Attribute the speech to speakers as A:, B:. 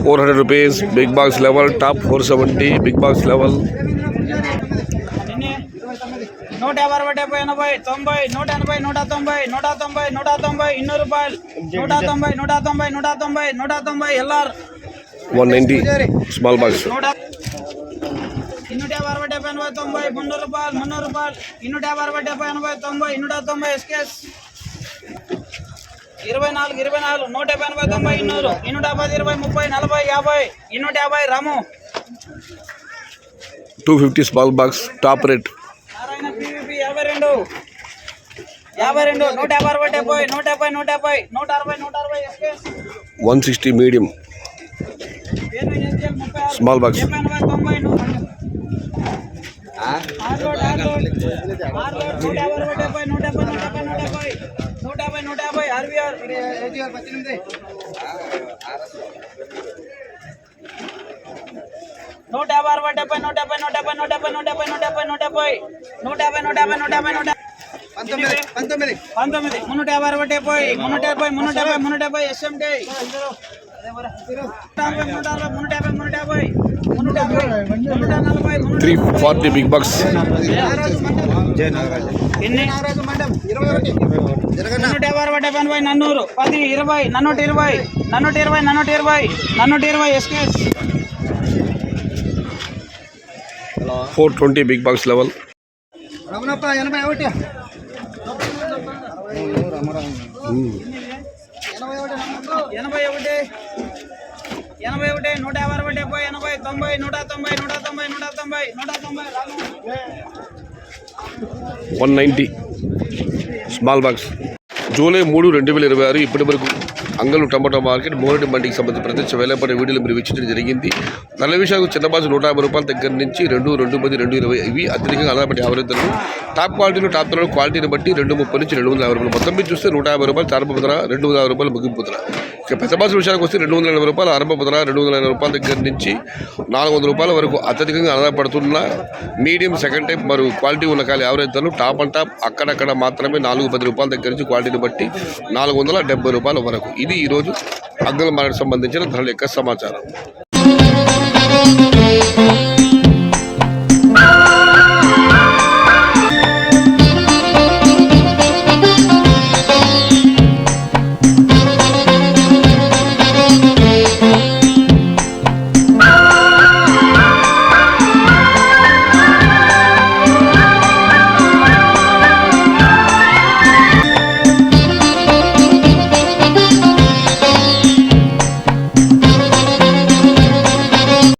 A: 400 rupees. Big box level top 470. Big box level.
B: 150 80 90 180 190 190 190 200 రూపాయలు 190 190 190 190 LR
A: 190 small box.
B: 250 60 70 90 300 రూపాయలు 300 రూపాయలు 250 60 70 90 190 SKS 24 24 150 90 200 250 20 30 40 50 250 రాము
A: 250 small box top rate.
B: 52 150 150 160 SKS
A: 160 medium small box. 340 big box. 420 big box level. 190 small box. July 3 2026 ఇప్పటి వరకు అంగళ్ళు టమాటా market మోరటి మండికి సంబంధించి ప్రత్యక్ష వేలంపాట వీడియోలు మీరు వీక్షించడం జరిగింది. నల్ల విషయాలు చిన్న బాజు 150 రూపాయల దగ్గర నుంచి 2, 210, 220 ఇవి అత్యధికంగా అలవాటు ఆవరిద్దరు. టాప్ క్వాలిటీలో టాప్ ధరలు క్వాలిటీని బట్టి 230 నుంచి 250 రూపాయలు. మొత్తం మీద చూస్తే 150 రూపాయలు ప్రారంభ ధర, 250 రూపాయలు ముగింపు ధర. ఇక పెద్ద బాజు విషయానికి వస్తే 280 రూపాయలు ఆరంభ ధర, 280 రూపాయల దగ్గర నుంచి 400 రూపాయల వరకు అత్యధికంగా ఆధారపడుతున్న మీడియం సెకండ్ టైప్ మరియు క్వాలిటీ ఉన్న కాలి యావరేజ్ ధరలు టాప్ అండ్ టాప్ అక్కడక్కడ మాత్రమే 410 రూపాయల దగ్గర నుంచి క్వాలిటీని బట్టి 470 రూపాయల వరకు. ఇది ఈరోజు అంగళ మార్కెట్ సంబంధించిన ధరల యొక్క సమాచారం.